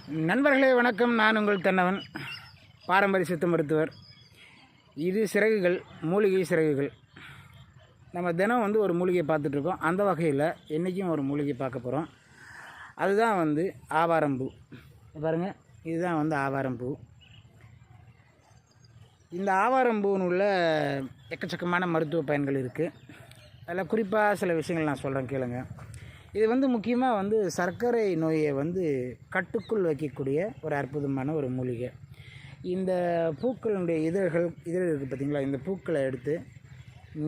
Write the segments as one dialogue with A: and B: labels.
A: நண்பர்களே வணக்கம். நான் உங்கள் தென்னவன், பாரம்பரிய சித்த மருத்துவர். இது சிறகுகள், மூலிகை சிறகுகள். நம்ம தினம் ஒரு மூலிகை பார்த்துட்ருக்கோம். அந்த வகையில் இன்றைக்கும் ஒரு மூலிகை பார்க்க போகிறோம். அதுதான் ஆவாரம்பூ. பாருங்கள், இதுதான் ஆவாரம்பூ. இந்த ஆவாரம்பூன்னு உள்ள எக்கச்சக்கமான மருத்துவ பயன்கள் இருக்குது. அதில் குறிப்பாக சில விஷயங்கள் நான் சொல்கிறேன், கேளுங்க. இது முக்கியமாக சர்க்கரை நோயை கட்டுக்குள் வைக்கக்கூடிய ஒரு அற்புதமான ஒரு மூலிகை. இந்த பூக்களுடைய இதழ்கள் இருக்குது பார்த்திங்களா, இந்த பூக்களை எடுத்து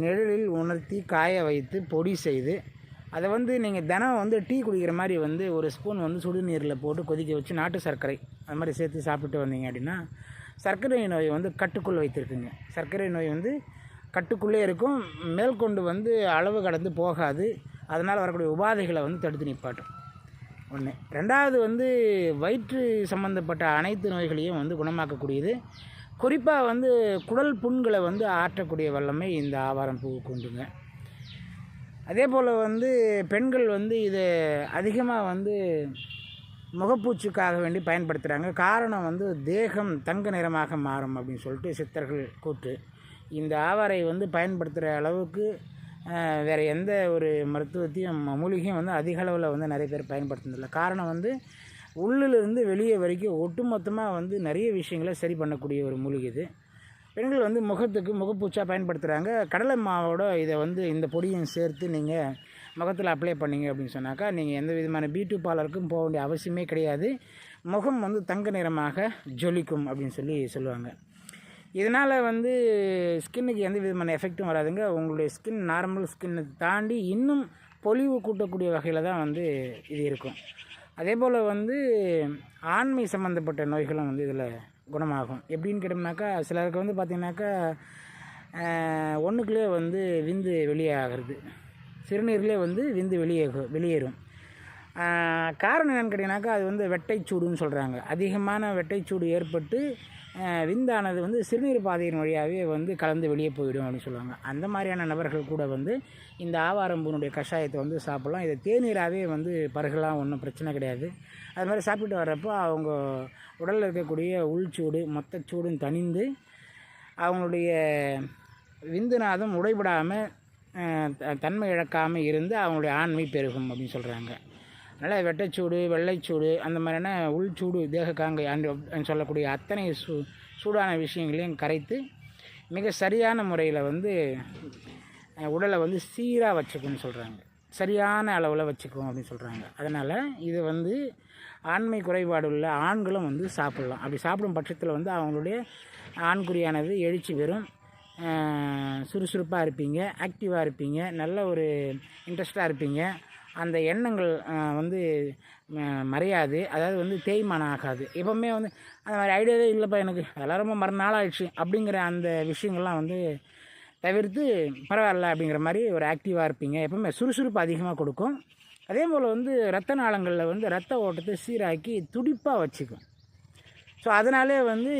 A: நிழலில் உணர்த்தி காய வைத்து பொடி செய்து அதை நீங்கள் தினம் டீ குடிக்கிற மாதிரி ஒரு ஸ்பூன் சுடுநீரில் போட்டு கொதிக்க வச்சு நாட்டு சர்க்கரை அது மாதிரி சேர்த்து சாப்பிட்டு வந்தீங்க அப்படின்னா சர்க்கரை நோய் கட்டுக்குள் வைத்திருக்குங்க. சர்க்கரை நோய் கட்டுக்குள்ளே இருக்கும், மேற்கொண்டு அளவு கடந்து போகாது. அதனால் வரக்கூடிய உபாதைகளை தடுத்து நிப்பாட்டும். ஒன்று. ரெண்டாவது வயிற்று சம்மந்தப்பட்ட அனைத்து நோய்களையும் குணமாக்கக்கூடியது. குறிப்பாக குடல் புண்களை ஆற்றக்கூடிய வல்லமை இந்த ஆவாரம் பூவுக்கு உண்டுங்க. அதே போல் பெண்கள் இதை அதிகமாக முகப்பூச்சுக்காக வேண்டி பயன்படுத்துகிறாங்க. காரணம் தேகம் தங்க நிறமாக மாறும் அப்படின்னு சொல்லிட்டு சித்தர்கள் கூற்று. இந்த ஆவாரை பயன்படுத்துகிற அளவுக்கு வேறு எந்த ஒரு மருத்துவத்தையும் மூலிகையும் அதிக அளவில் நிறைய பேர் பயன்படுத்துனதில்லை. காரணம் உள்ளிலிருந்து வெளியே வரைக்கும் ஒட்டுமொத்தமாக நிறைய விஷயங்களை சரி பண்ணக்கூடிய ஒரு மூலிகை இது. பெண்கள் முகத்துக்கு முகப்பூச்சாக பயன்படுத்துகிறாங்க. கடலை மாவோட இதை இந்த பொடியும் சேர்த்து நீங்கள் முகத்தில் அப்ளை பண்ணிங்க அப்படின்னு சொன்னாக்கா நீங்கள் எந்த விதமான பியூட்டி பார்லருக்கும் போக வேண்டிய அவசியமே கிடையாது. முகம் தங்க நிறமாக ஜொலிக்கும் அப்படின்னு சொல்லுவாங்க. இதனால் ஸ்கின்னுக்கு எந்த விதமான எஃபெக்ட்டும் வராதுங்க. உங்களுடைய ஸ்கின் நார்மல் ஸ்கின்னை தாண்டி இன்னும் பொலிவு கூட்டக்கூடிய வகையில் தான் இது இருக்கும். அதே போல் ஆண்மை சம்மந்தப்பட்ட நோய்களும் இதில் குணமாகும். எப்படின்னு கேட்டோம்னாக்கா சிலருக்கு பார்த்திங்கனாக்கா ஒன்றுக்குள்ளே விந்து வெளியாகிறது, சிறுநீர்லேயே விந்து வெளியேறும். காரணம் என்னென்னு கேட்டிங்கனாக்கா அது வெட்டைச்சூடுன்னு சொல்கிறாங்க. அதிகமான வெட்டைச்சூடு ஏற்பட்டு விந்தானது சிறுநீர் பாதையின் வழியாகவே கலந்து வெளியே போயிடும் அப்படின்னு சொல்லுவாங்க. அந்த மாதிரியான நபர்கள் கூட இந்த ஆவாரம்பூனுடைய கஷாயத்தை சாப்பிட்லாம். இதை தேநீராகவே பருகலாம், ஒன்றும் பிரச்சனை கிடையாது. அது மாதிரி சாப்பிட்டு வர்றப்போ அவங்க உடலில் இருக்கக்கூடிய உள்சூடு மொத்த சூடும் தணிந்து அவங்களுடைய விந்துநாதம் உடைபடாமல் தன்மை இழக்காமல் இருந்து அவங்களுடைய ஆண்மை பெருகும் அப்படின்னு சொல்கிறாங்க. அதனால் வெட்டைச்சூடு, வெள்ளைச்சூடு, அந்த மாதிரியான உள்சூடு, தேக காங்கை சொல்லக்கூடிய அத்தனை சூடான விஷயங்களையும் கரைத்து மிக சரியான முறையில் உடலை சீராக வச்சுக்குன்னு சொல்கிறாங்க. சரியான அளவில் வச்சுக்கும் அப்படின்னு சொல்கிறாங்க. அதனால் இது ஆண்மை குறைபாடு உள்ள ஆண்களும் சாப்பிட்லாம். அப்படி சாப்பிடும் பட்சத்தில் அவங்களுடைய ஆண்குறியானது எழுச்சி பெறும், சுறுசுறுப்பாக இருப்பீங்க, ஆக்டிவாக இருப்பீங்க, நல்ல ஒரு இன்ட்ரெஸ்டாக இருப்பீங்க. அந்த எண்ணங்கள் மறையாது, அதாவது தேய்மானம் ஆகாது. எப்போவுமே அந்த மாதிரி ஐடியாவே இல்லைப்பா எனக்கு, அதெல்லாம் ரொம்ப மறுநாள் ஆயிடுச்சு அப்படிங்கிற அந்த விஷயங்கள்லாம் தவிர்த்து பரவாயில்ல அப்படிங்கிற மாதிரி ஒரு ஆக்டிவாக இருப்பீங்க. எப்போவுமே சுறுசுறுப்பு அதிகமாக கொடுக்கும். அதே போல் ரத்த நாளங்களில் ரத்த ஓட்டத்தை சீராக்கி துடிப்பாக வச்சுக்கும். ஸோ அதனாலே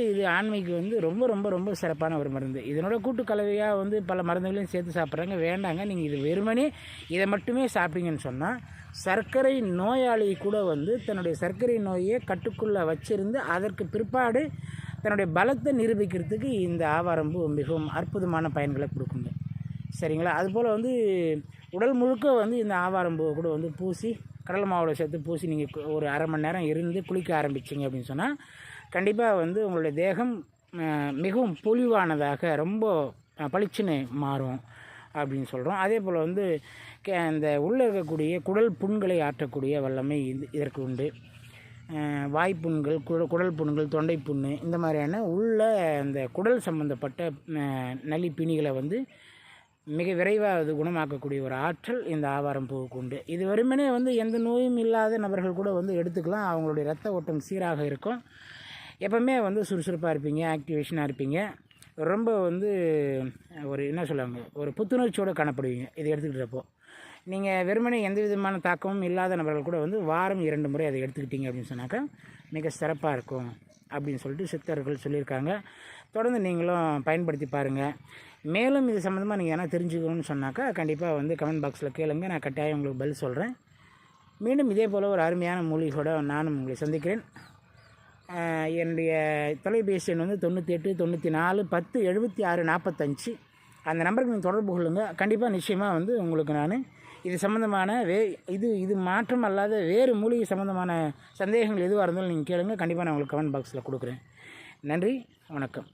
A: இது ஆண்மைக்கு ரொம்ப ரொம்ப ரொம்ப சிறப்பான ஒரு மருந்து. இதனோட கூட்டுக்கலவையாக பல மருந்துகளையும் சேர்த்து சாப்பிட்றாங்க. வேண்டாங்க, நீங்கள் இது வெறுமனே இதை மட்டுமே சாப்பிட்டீங்கன்னு சொன்னால் சர்க்கரை நோயாளி கூட தன்னுடைய சர்க்கரை நோயை கட்டுக்குள்ளே வச்சிருந்து அதற்கு பிற்பாடு தன்னுடைய பலத்தை நிரூபிக்கிறதுக்கு இந்த ஆவாரம்பூ மிகவும் அற்புதமான பயன்களை கொடுக்குங்க. சரிங்களா? அதுபோல் உடல் முழுக்க இந்த ஆவாரம்பூவை கூட பூசி கடலை மாவோட சேர்த்து பூசி நீங்கள் ஒரு அரை மணி நேரம் இருந்து குளிக்க ஆரம்பிச்சிங்க அப்படின்னு சொன்னால் கண்டிப்பாக உங்களுடைய தேகம் மிகவும் பொலிவானதாக ரொம்ப பளிச்சுன்னு மாறும் அப்படின்னு சொல்கிறோம். அதே போல் இந்த உள்ளே இருக்கக்கூடிய குடல் புண்களை ஆற்றக்கூடிய வல்லமை இதற்கு உண்டு. வாய்ப்புண்கள், குடல் புண்கள், தொண்டை புண்ணு, இந்த மாதிரியான உள்ள அந்த குடல் சம்பந்தப்பட்ட நலி பிணிகளை மிக விரைவாக அது குணமாக்கக்கூடிய ஒரு ஆற்றல் இந்த ஆவாரம் பூவுக்கு உண்டு. இது வெறுமனே எந்த நோயும் இல்லாத நபர்கள் கூட எடுத்துக்கலாம். அவங்களுடைய ரத்த ஓட்டம் சீராக இருக்கும். எப்போவுமே சுறுசுறுப்பாக இருப்பீங்க, ஆக்டிவேஷனாக இருப்பீங்க. ரொம்ப ஒரு என்ன சொல்லுவாங்க, ஒரு புத்துணர்ச்சியோடு காணப்படுவீங்க இதை எடுத்துக்கிட்டப்போ. நீங்கள் வெறுமனே எந்த விதமான தாக்கமும் இல்லாத நபர்கள் கூட வாரம் 2 முறை அதை எடுத்துக்கிட்டீங்க அப்படின்னு சொன்னாக்கா மிக சிறப்பாக இருக்கும் அப்படின்னு சொல்லிட்டு சித்தர்கள் சொல்லியிருக்காங்க. தொடர்ந்து நீங்களும் பயன்படுத்தி பாருங்கள். மேலும் இது சம்மந்தமாக நீங்கள் என்ன தெரிஞ்சுக்கணும்னு சொன்னாக்கா கண்டிப்பாக கமெண்ட் பாக்ஸில் கேளுங்க, நான் கட்டாயம் உங்களுக்கு பதில் சொல்கிறேன். மீண்டும் இதே போல் ஒரு அருமையான மூலிகையோடு நானும் உங்களை சந்திக்கிறேன். என்னுடைய தொலைபேசி எண் வந்து 98 94 10 76 45. அந்த நம்பருக்கு நீங்கள் தொடர்பு கொள்ளுங்கள். கண்டிப்பாக நிச்சயமாக வந்து உங்களுக்கு நான் இது சம்மந்தமான இது மாற்றம் அல்லாத வேறு மூலிகை சம்மந்தமான சந்தேகங்கள் எதுவாக இருந்தாலும் நீங்கள் கேளுங்க. கண்டிப்பாக நான் உங்களுக்கு கமெண்ட் பாக்ஸில் கொடுக்குறேன். நன்றி, வணக்கம்.